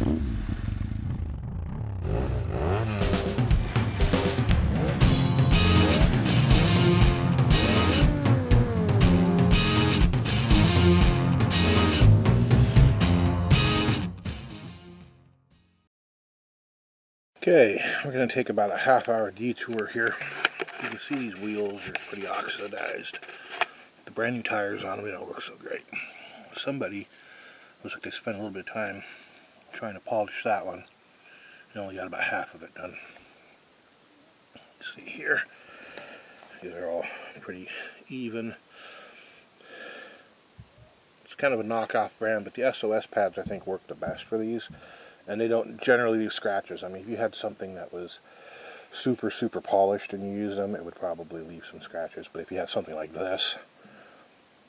Okay, we're going to take about a half-hour detour here. You can see these wheels are pretty oxidized. The brand new tires on them, they don't look so great. Somebody, looks like they spent a little bit of time trying to polish that one. They only got about half of it done. See here, these are all pretty even. It's kind of a knockoff brand, but the SOS pads I think work the best for these. And they don't generally leave scratches. I mean, if you had something that was super polished and you use them, it would probably leave some scratches. But if you have something like this,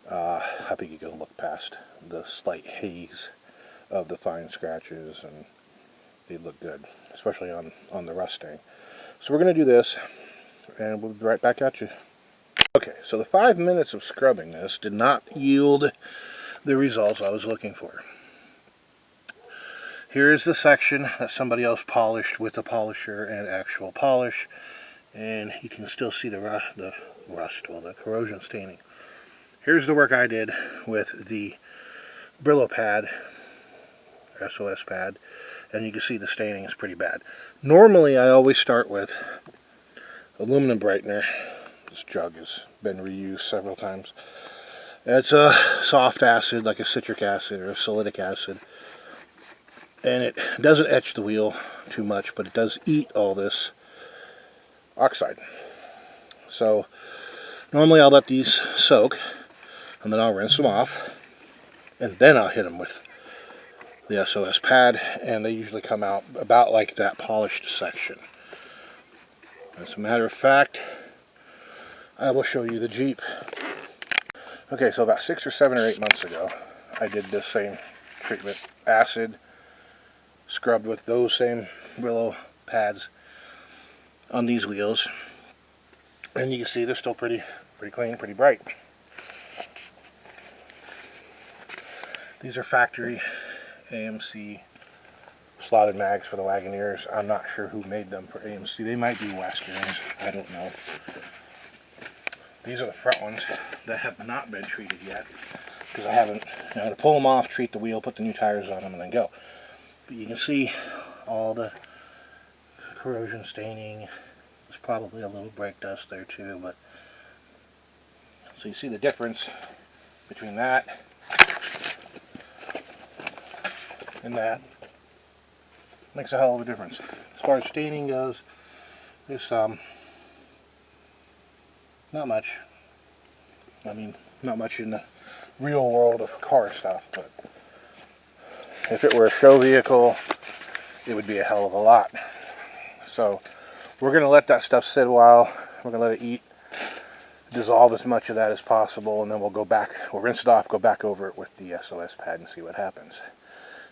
I think you can look past the slight haze of the fine scratches and they look good, especially on the Roachstang. So we're going to do this and we'll be right back at you. Okay, so the 5 minutes of scrubbing this did not yield the results I was looking for. Here is the section that somebody else polished with a polisher and actual polish, and you can still see the corrosion staining. Here's the work I did with the Brillo pad, SOS pad, and you can see the staining is pretty bad. Normally I always start with aluminum brightener. This jug has been reused several times. It's a soft acid like a citric acid or a salicylic acid. And it doesn't etch the wheel too much, but it does eat all this oxide. So normally I'll let these soak, and then I'll rinse them off, and then I'll hit them with the SOS pad, and they usually come out about like that polished section. As a matter of fact, I will show you the Jeep. Okay, so about 6 or 7 or 8 months ago, I did this same treatment, acid, scrubbed with those same Brillo pads on these wheels, and you can see they're still pretty clean, pretty bright. These are factory AMC slotted mags for the Wagoneers. I'm not sure who made them for AMC. They might be Westerns, I don't know. These are the front ones that have not been treated yet, because I haven't. I'm going to pull them off, treat the wheel, put the new tires on them, and then go. But you can see all the corrosion staining. There's probably a little brake dust there too, but so you see the difference between that and that. Makes a hell of a difference. As far as staining goes, there's not much. I mean, not much in the real world of car stuff, but if it were a show vehicle, it would be a hell of a lot. So we're going to let that stuff sit a while. We're going to let it eat, dissolve as much of that as possible, and then we'll go back, we'll rinse it off, go back over it with the SOS pad and see what happens.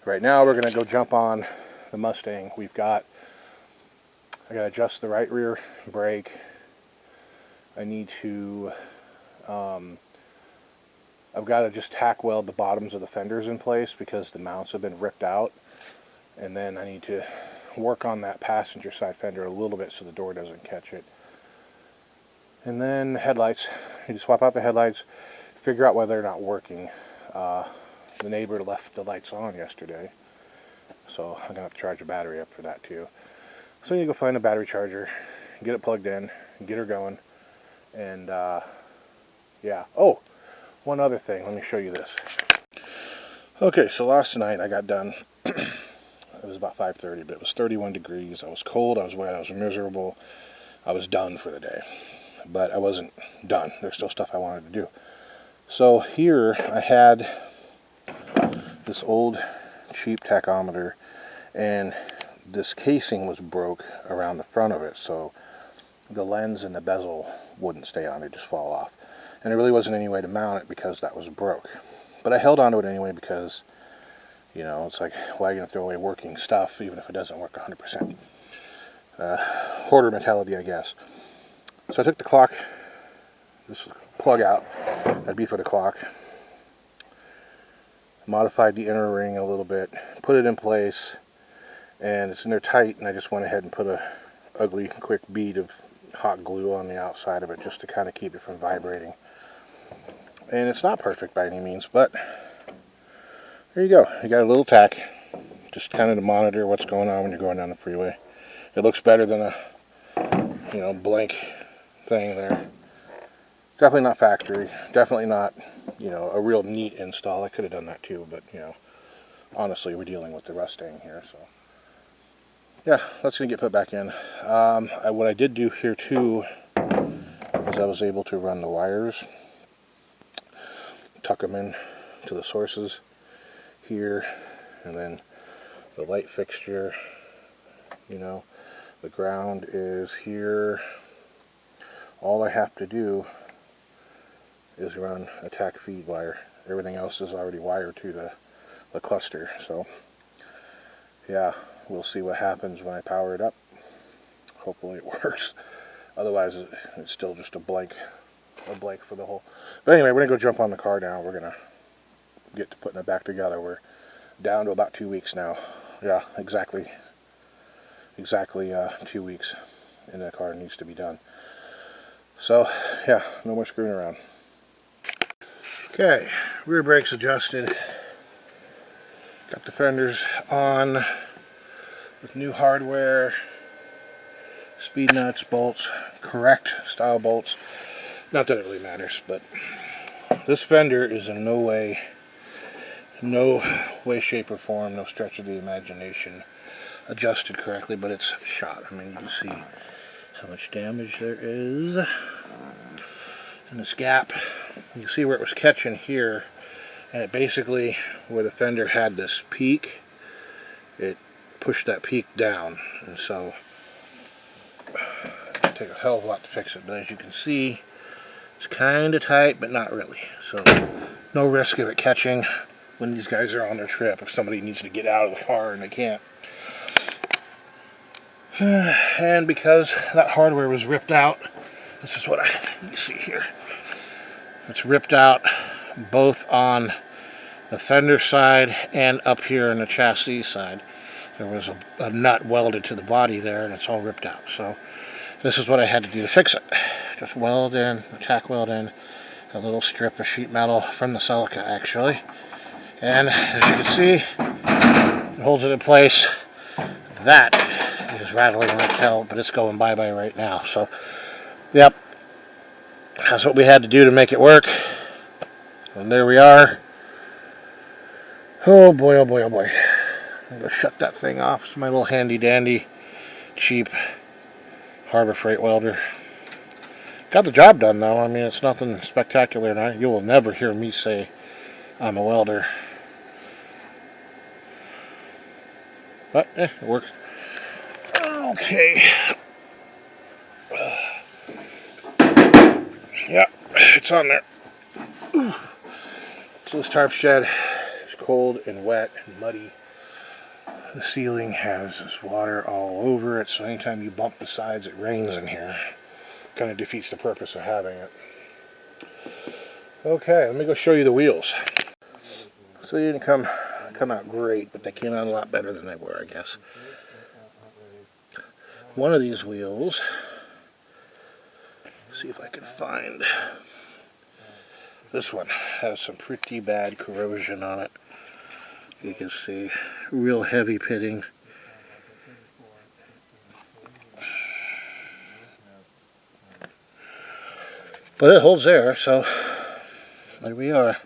Right now we're going to go jump on the Mustang. I got to adjust the right rear brake. I need to I've got to just tack weld the bottoms of the fenders in place because the mounts have been ripped out, and then I need to work on that passenger side fender a little bit so the door doesn't catch it. And then headlights, you just swap out the headlights, figure out why they're not working. The neighbor left the lights on yesterday, so I'm gonna have to charge the battery up for that too. So you go find a battery charger, get it plugged in, get her going, and yeah. Oh, one other thing, let me show you this. Okay, so last night I got done. It was about 5:30, but it was 31 degrees. I was cold, I was wet, I was miserable. I was done for the day. But I wasn't done. There's still stuff I wanted to do. So here I had this old cheap tachometer, and this casing was broke around the front of it, so the lens and the bezel wouldn't stay on, they'd just fall off. And there really wasn't any way to mount it because that was broke. But I held on to it anyway because, you know, it's like, why are you going to throw away working stuff even if it doesn't work 100%? Hoarder mentality, I guess. So I took the clock, this plug out, that'd be for the clock, modified the inner ring a little bit, put it in place, and it's in there tight, and I just went ahead and put a ugly quick bead of hot glue on the outside of it just to kind of keep it from vibrating. And it's not perfect by any means, but there you go. You got a little tack, just kind of to monitor what's going on when you're going down the freeway. It looks better than a blank thing there. Definitely not factory. Definitely not, a real neat install. I could have done that too, but honestly, we're dealing with the Roachstang here, so yeah, that's gonna get put back in. What I did do here too is I was able to run the wires, tuck them in to the sources here, and then the light fixture, the ground is here. All I have to do is run a tack feed wire. Everything else is already wired to the cluster. So yeah, we'll see what happens when I power it up. Hopefully it works. Otherwise it's still just a blank for the whole. But anyway, we're gonna go jump on the car now. We're gonna get to putting it back together. We're down to about 2 weeks now. Yeah, exactly 2 weeks, and the car needs to be done. So yeah, no more screwing around. Okay, rear brakes adjusted. Got the fenders on with new hardware, speed nuts, bolts, correct style bolts. Not that it really matters, but this fender is in no way, shape, or form, no stretch of the imagination adjusted correctly, but it's shot. I mean, you can see how much damage there is in this gap. You can see where it was catching here, and it basically, where the fender had this peak, it pushed that peak down, and so it'll take a hell of a lot to fix it. But as you can see, it's kind of tight, but not really. So no risk of it catching when these guys are on their trip, if somebody needs to get out of the car and they can't. And because that hardware was ripped out, this is what you see here. It's ripped out both on the fender side and up here on the chassis side. There was a nut welded to the body there, and it's all ripped out. So this is what I had to do to fix it. Just weld in, tack weld in a little strip of sheet metal from the Celica, actually. And as you can see, it holds it in place. That is rattling like hell, but it's going bye-bye right now. So, yep, that's what we had to do to make it work. And there we are. Oh boy, oh boy, oh boy. I'm going to shut that thing off. It's my little handy-dandy, cheap Harbor Freight welder. Got the job done, though. I mean, it's nothing spectacular. And you will never hear me say I'm a welder. But, it works. Okay. Yeah, it's on there. So this tarp shed is cold and wet and muddy. The ceiling has this water all over it, so anytime you bump the sides, it rains in here. Kind of defeats the purpose of having it. Okay, let me go show you the wheels. So they didn't come out great, but they came out a lot better than they were, I guess. One of these wheels, see if I can find, this one has some pretty bad corrosion on it. You can see real heavy pitting. But it holds there, so there we are.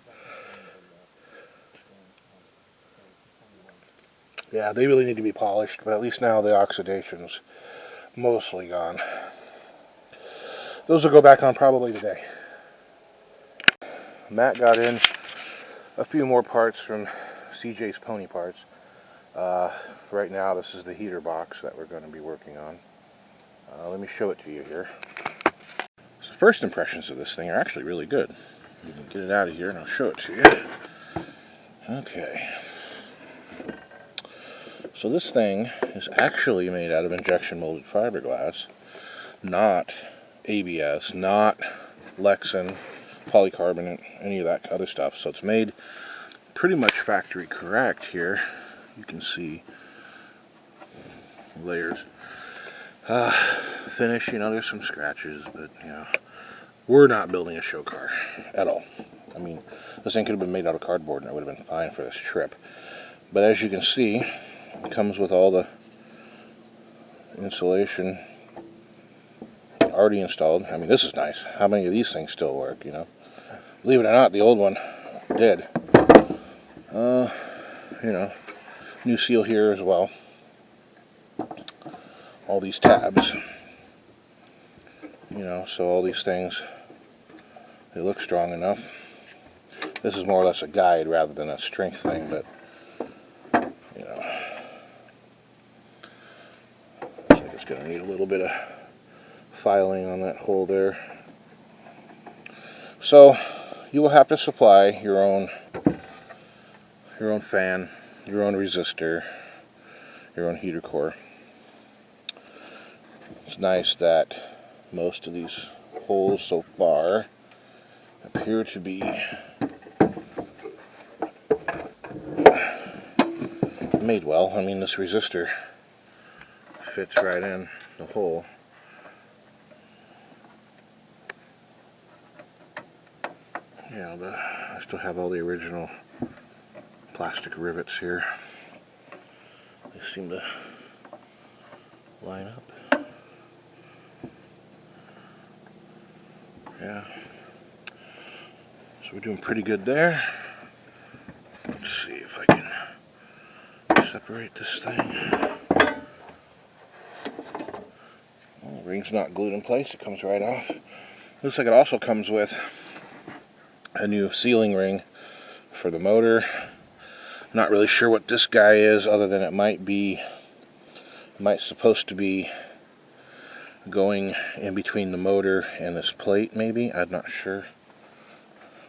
Yeah, they really need to be polished, but at least now the oxidation's mostly gone. Those will go back on probably today. Matt got in a few more parts from CJ's Pony Parts. Right now this is the heater box that we're going to be working on. Let me show it to you here. So first impressions of this thing are actually really good. You can get it out of here and I'll show it to you. Okay. So this thing is actually made out of injection molded fiberglass, not ABS, not Lexan, polycarbonate, any of that other stuff. So it's made pretty much factory correct here. You can see layers. Finish, you know, there's some scratches, but, you know, we're not building a show car at all. I mean, this thing could have been made out of cardboard and it would have been fine for this trip. But as you can see, it comes with all the insulation already installed. I mean, this is nice. How many of these things still work, you know? Believe it or not, the old one did. You know, new seal here as well. All these tabs. You know, so all these things, they look strong enough. This is more or less a guide rather than a strength thing, but, you know. So I'm just going to need a little bit of filing on that hole there. So you will have to supply your own fan, your own resistor, your own heater core. It's nice that most of these holes so far appear to be made well. I mean, this resistor fits right in the hole. Yeah, I still have all the original plastic rivets here. They seem to line up. Yeah. So we're doing pretty good there. Let's see if I can separate this thing. Well, the ring's not glued in place. It comes right off. Looks like it also comes with a new sealing ring for the motor. Not really sure what this guy is, other than it might supposed to be going in between the motor and this plate, maybe. I'm not sure.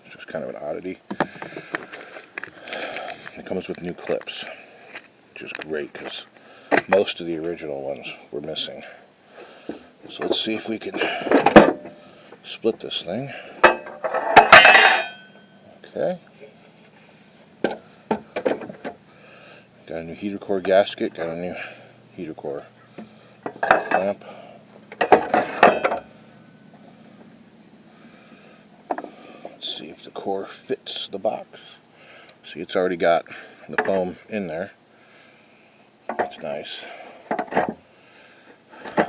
It's just kind of an oddity. It comes with new clips, which is great because most of the original ones were missing. So let's see if we can split this thing. Okay. Got a new heater core gasket, got a new heater core clamp. Let's see if the core fits the box. See, it's already got the foam in there. That's nice.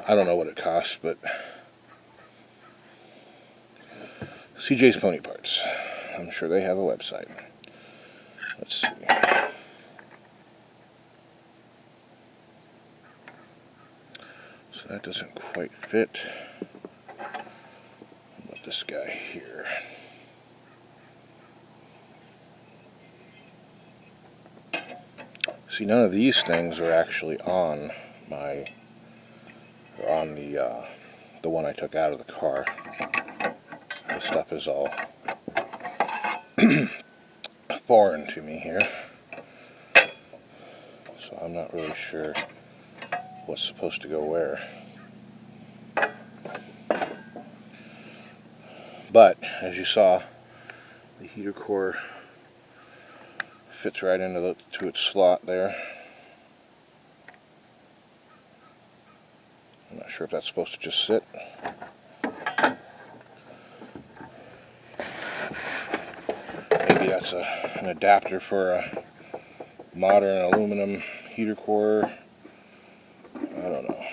I don't know what it costs, but CJ's Pony Parts. I'm sure they have a website. Let's see. So that doesn't quite fit. How about this guy here? See, none of these things are actually on the one I took out of the car. This stuff is all foreign to me here, so I'm not really sure what's supposed to go where. But as you saw, the heater core fits right into its slot there. I'm not sure if that's supposed to just sit. Maybe that's an adapter for a modern aluminum heater core. I don't know.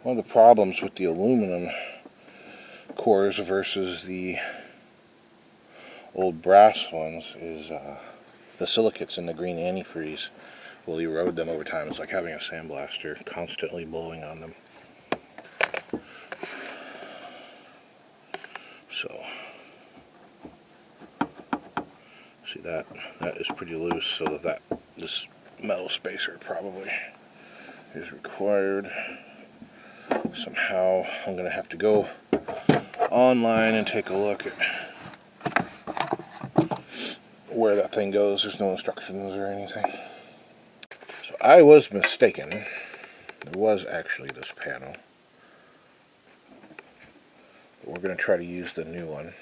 One of the problems with the aluminum cores versus the old brass ones is the silicates in the green antifreeze will erode them over time. It's like having a sandblaster constantly blowing on them. So, see that is pretty loose, so that this metal spacer probably is required. Somehow I'm going to have to go online and take a look at where that thing goes. There's no instructions or anything. So I was mistaken. There was actually this panel. But we're going to try to use the new one.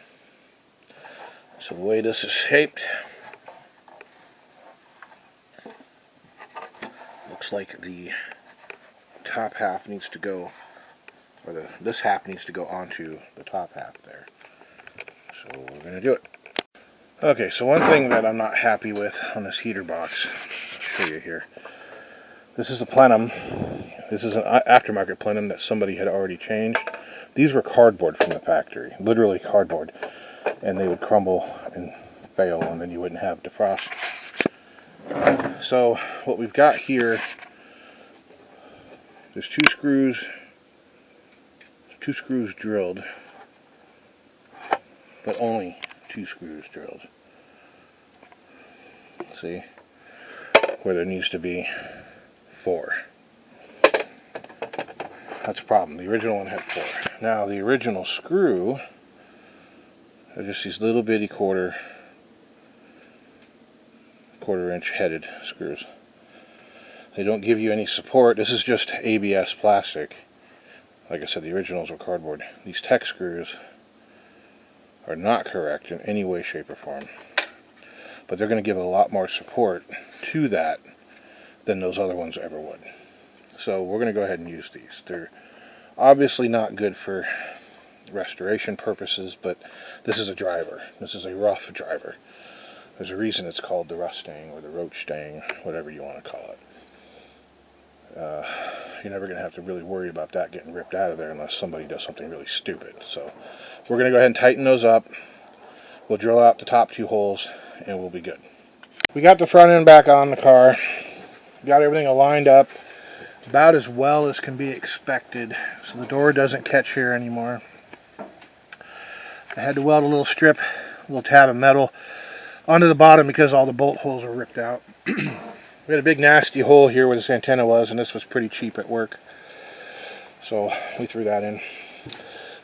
So the way this is shaped, looks looks like the top half needs to go, or this half needs to go onto the top half there. So we're going to do it. Okay, so one thing that I'm not happy with on this heater box, I'll show you here. This is a plenum. This is an aftermarket plenum that somebody had already changed. These were cardboard from the factory, literally cardboard, and they would crumble and fail, and then you wouldn't have defrost. So what we've got here, there's two screws drilled, but only 2 screws drilled. See, where there needs to be 4. That's a problem. The original one had 4. Now the original screw are just these little bitty quarter inch headed screws. They don't give you any support. This is just ABS plastic. Like I said, the originals were cardboard. These tech screws are not correct in any way, shape, or form. But they're going to give a lot more support to that than those other ones ever would. So we're going to go ahead and use these. They're obviously not good for restoration purposes, but this is a driver. This is a rough driver. There's a reason it's called the Roachstang or the Roachstang, whatever you want to call it. You're never going to have to really worry about that getting ripped out of there unless somebody does something really stupid. So we're going to go ahead and tighten those up. We'll drill out the top 2 holes and we'll be good. We got the front end back on the car. Got everything aligned up about as well as can be expected, so the door doesn't catch here anymore. I had to weld a little strip, a little tab of metal onto the bottom because all the bolt holes are ripped out. We had a big nasty hole here where this antenna was, and this was pretty cheap at work, so we threw that in.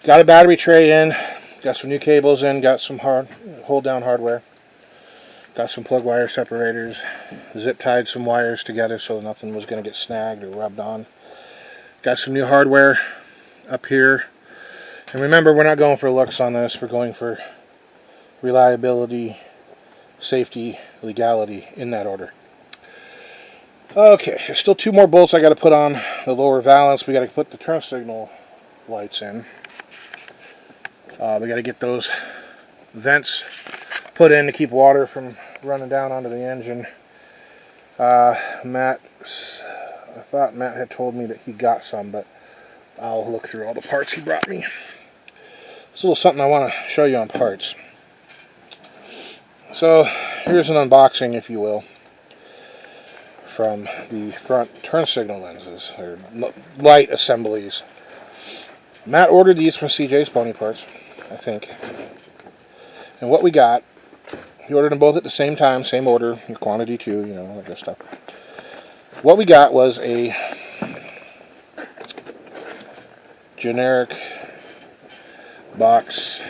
Got a battery tray in, got some new cables in, got some hold down hardware, got some plug wire separators, zip tied some wires together so nothing was going to get snagged or rubbed on. Got some new hardware up here, and remember, we're not going for looks on this, we're going for reliability, safety, legality, in that order. Okay, there's still 2 more bolts I got to put on the lower valance. We got to put the turn signal lights in. We got to get those vents put in to keep water from running down onto the engine. I thought Matt had told me that he got some, but I'll look through all the parts he brought me. It's a little something I want to show you on parts. So here's an unboxing, if you will, from the front turn signal lenses, or light assemblies. Matt ordered these from CJ's Pony Parts, I think. And what we got, he ordered them both at the same time, same order, your quantity too, you know, all that good stuff. What we got was a generic box.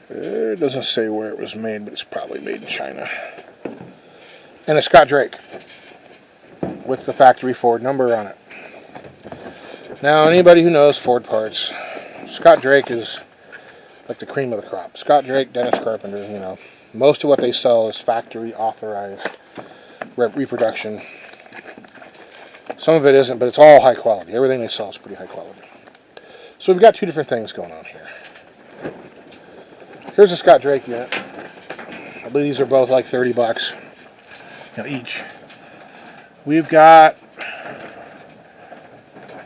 It doesn't say where it was made, but it's probably made in China. And a Scott Drake with the factory Ford number on it. Now, anybody who knows Ford parts, Scott Drake is like the cream of the crop. Scott Drake, Dennis Carpenter, you know, most of what they sell is factory authorized reproduction. Some of it isn't, but it's all high quality. Everything they sell is pretty high quality. So we've got 2 different things going on here. Here's a Scott Drake unit. I believe these are both like 30 bucks. You know, each. We've got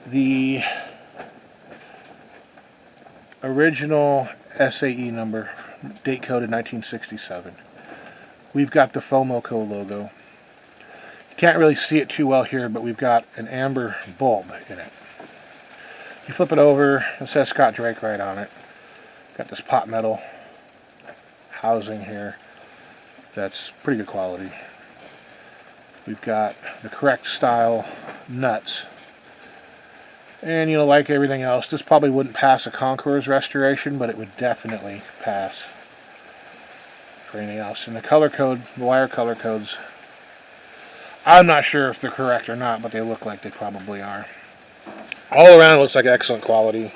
the original SAE number, date coded 1967. We've got the FOMOCO logo. You can't really see it too well here, but we've got an amber bulb in it. You flip it over, it says Scott Drake right on it. Got this pot metal housing here that's pretty good quality. We've got the correct style nuts. And, you know, like everything else, this probably wouldn't pass a Conqueror's restoration, but it would definitely pass for anything else. And the color code, the wire color codes, I'm not sure if they're correct or not, but they look like they probably are. All around, it looks like excellent quality.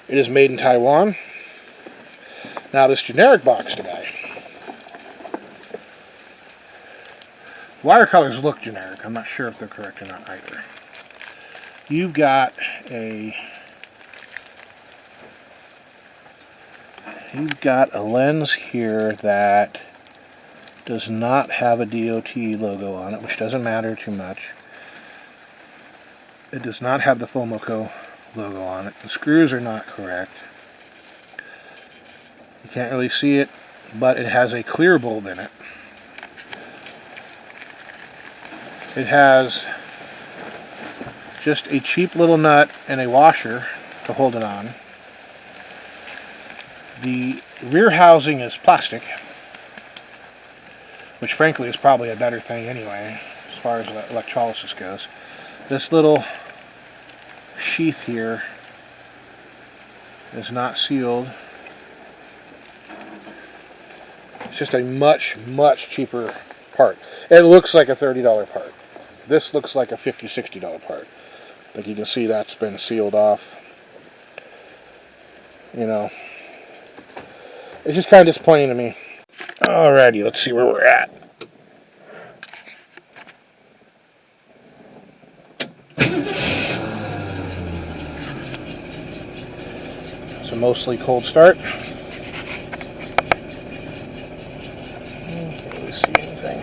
It is made in Taiwan. Now, this generic box guy, Watercolors look generic. I'm not sure if they're correct or not either. You've got a lens here that does not have a DOT logo on it, which doesn't matter too much. It does not have the Fomoco logo on it. The screws are not correct. You can't really see it, but it has a clear bulb in it. It has just a cheap little nut and a washer to hold it on. The rear housing is plastic, which frankly is probably a better thing anyway, as far as electrolysis goes. This little sheath here is not sealed. It's just a much, much cheaper part. It looks like a $30 part. This looks like a $50, $60 part. Like you can see, that's been sealed off. You know, it's just kind of disappointing to me. Alrighty, let's see where we're at. It's a mostly cold start. Can't really see anything.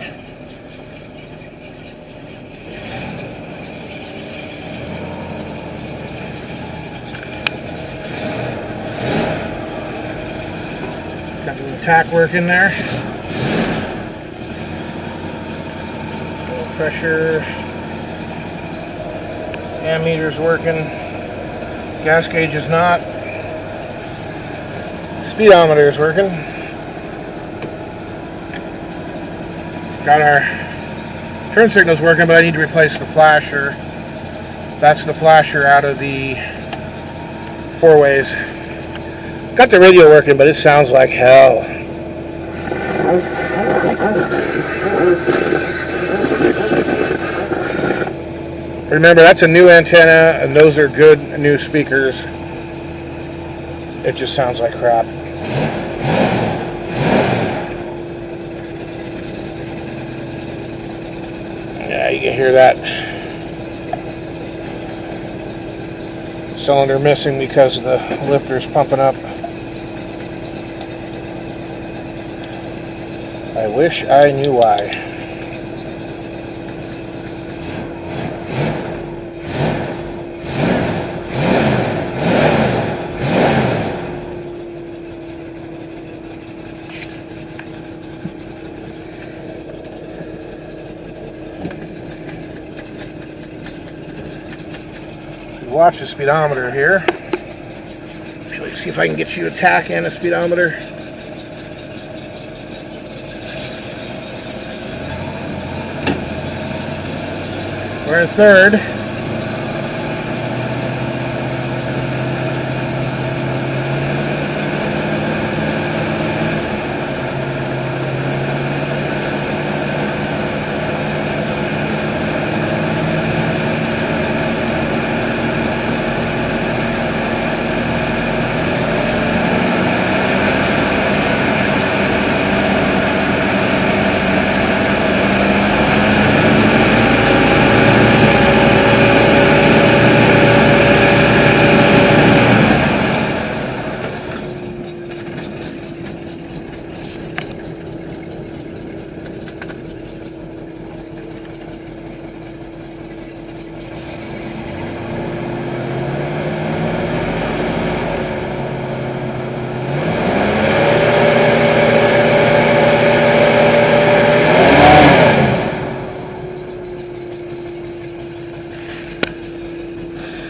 Got a little tack work in there. Oil pressure. Ammeter's working. Gas gauge is not. Speedometer is working. Got our turn signals working, but I need to replace the flasher. That's the flasher out of the four ways. Got the radio working, but it sounds like hell. Remember, that's a new antenna, and those are good new speakers. It just sounds like crap. Yeah, you can hear that cylinder missing because the lifter's pumping up. I wish I knew why. Watch the speedometer here. Let's see if I can get you a tack and a speedometer. We're in third.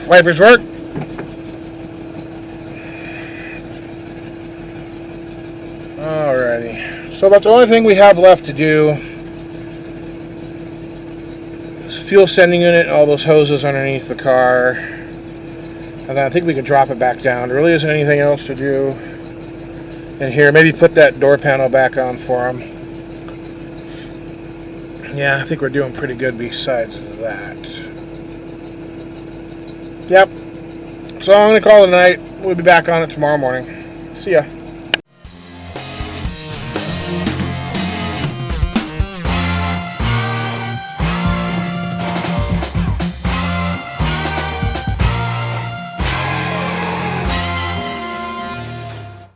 Wipers work. Alrighty. So about the only thing we have left to do is fuel sending unit and all those hoses underneath the car. And then I think we can drop it back down. There really isn't anything else to do in here. Maybe put that door panel back on for them. Yeah, I think we're doing pretty good besides that. Yep. So I'm going to call it a night. We'll be back on it tomorrow morning. See ya.